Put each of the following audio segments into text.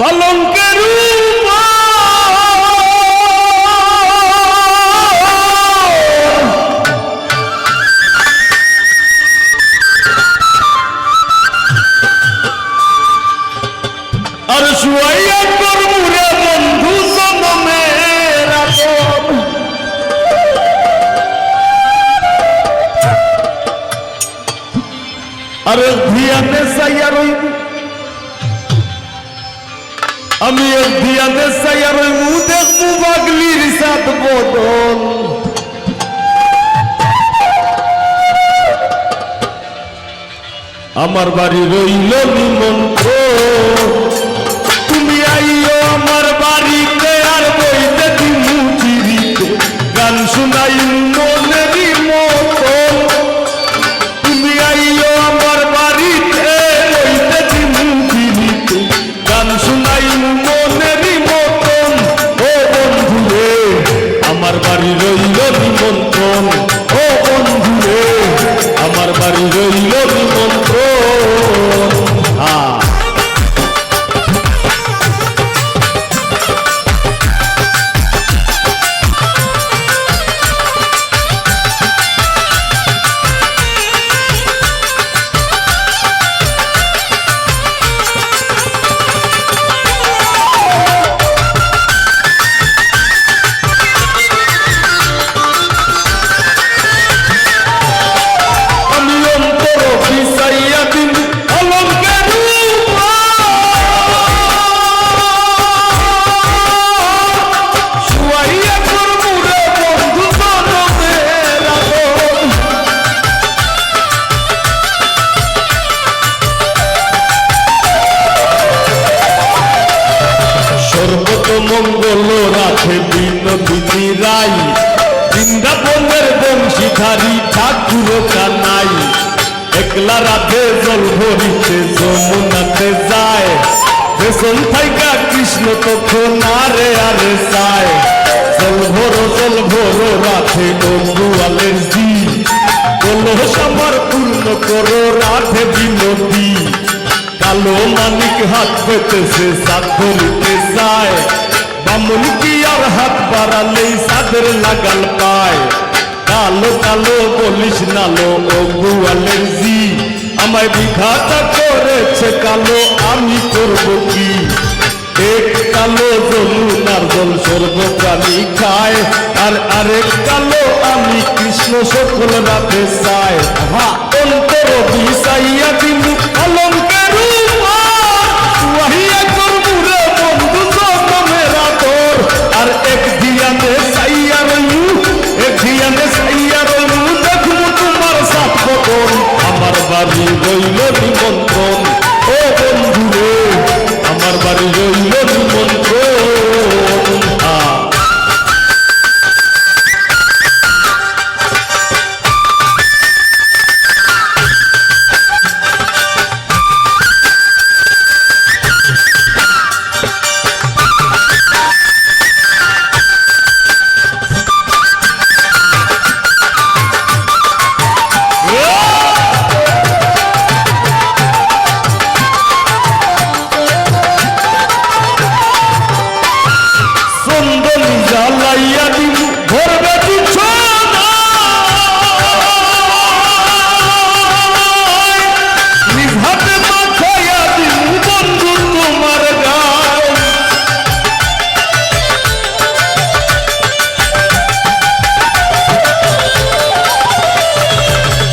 কলঙ্কের আর শুয়াইয়া করবুরে বন্ধু জনমের আপন আরে ধিয়ানে চাইয়া রইব আমি ধিয়ানে চাইয়া রইব দেখবো পাগলির সাত বদল আমার বাড়ি রইল নিমন্ত্রণ তুমি আইও আমার বাড়িতে আর বইতে দিমু চিরিতে গান শুনাই মনেরই মতন তুমি আইও আমার বাড়িতে বইতে দিমু চিরিতে গান শুনাই মনেরই মতন ও বন্ধুরে আমার বাড়ি রইল নিমন্ত্রণ ও বন্ধুরে আমার বাড়ি রইল নিমন্ত্রণ মঙ্গল রাখে বিনোদিনী রাই বৃন্দাবনের বংশীধারী ঠাকুর কানাই একলা রাধে জল ভরিতে যমুনাতে যায় পেছন থাইকা কৃষ্ণ তখন আরে আরে চায় জল ভরো রাধে গোয়ালের জি কলস আমার পূর্ণ করো রাধে বিনোদী কালো মানিক হাত পেতেছে সাত ধরিতে যায় বামুন কি আর হাত বাড়ালেই সাদের লাগাল পায় কালো কালো বলিস নালো ও গোয়ালের জি আমায় বিঘাটা করেছে কালো আমি করব কি এক কালো যমুনার জল সর্বপ্রাণী খায় আর আরেক কালো আমি কৃষ্ণ সকল রাতে চায় অন্তর বিষাইয়া দিনু কলঙ্কের আর এক ধিয়ানে চাইয়া রইলু এক ধিয়ানে চাইয়া রইলু দেখু তোমার সাত বদন আমার বাড়ি রইল নিমন্ত্রণ ও বন্ধুরে আমার বাড়ি রইল নিমন্ত্রণ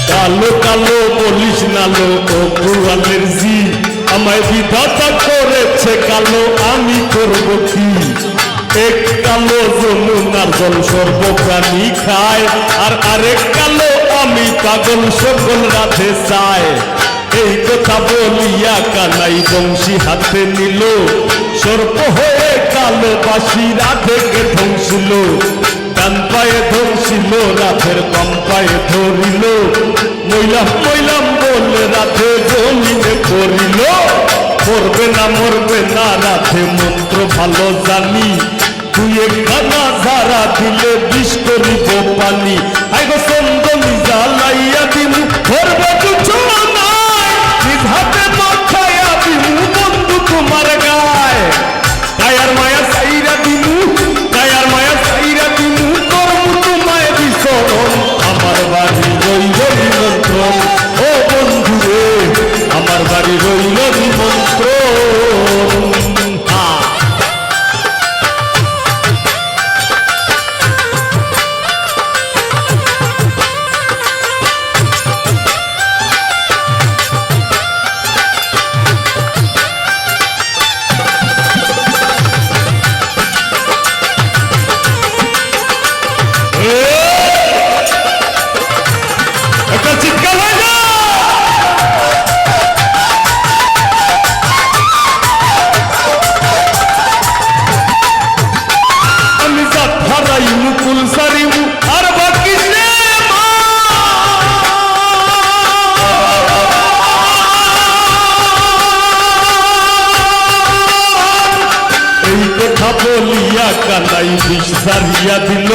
কালো কালো বলিস নালো ও গোয়ালের জি আমায় বিধাতা করেছে কালো আমি করব কি এক কালো যমুনার জল সর্বপ্রাণী খায় আর আরেক কালো আমি পাগল সকল রাধে চায় এই কথা বলিয়া কানাই বংশী হাতে নিল সর্প হয়ে কালো বাসি রাধেকে ধ্বংসিল ডান পায়ে ধরছিল রাধের বাম পায়ে ধরিল মইলাম মইলাম বলে রাধে জমিনে করিল মরবে না রাধে মন্ত্র ভালো জানি তুই একখানা ঝাড়া দিলে বিষ করিব পানি আইগো চন্দনী জ্বালাইয়া দিমু ধরবে কিছু নাই নিজ হাতে মাথায়া দিমু বন্ধু তোমার গায় একটা চিৎকার হয় না? আমি জাত হারাই মুকুল সারিমু আর বাকি নে মা। এই কথা বলিয়া কানাই বিষ সারিয়া দিল,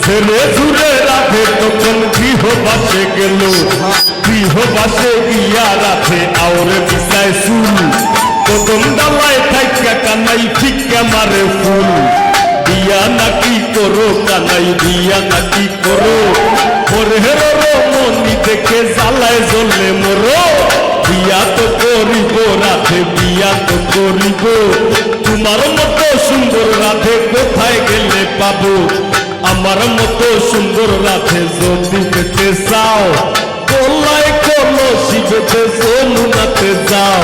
ছেড়ে ঝুড়ে রাখে তখন গৃহবাসে গেল। গৃহবাসে গিয়া রাখে আওরে বিছায় চুল, কদম ডালায় থাইকা কানাই ফিক্কা মারে ফুল। বিয়া নাকি করো কানাই বিয়া নাকি করো, ওরে হেরো মনি দেখে জ্বালায় জ্বলে মরো। বিয়া তো করিব রাধে বিয়া তো করিব, তোমার মতো সুন্দর রাধে কোথায় গেলে পাবো। আমার মতো সুন্দর রাধে যদি পেতে চাও, কলায় কলসি বেঁধে যমুনাতে যাও।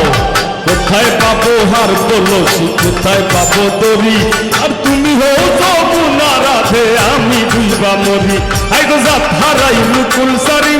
কোথায় পাবো হার কলসি কোথায় পাবো দড়ি, আর তুমি হও যমুনা রাধে আমি বুঝবা মরি। আই গো জাত হারাই মুকুল সারি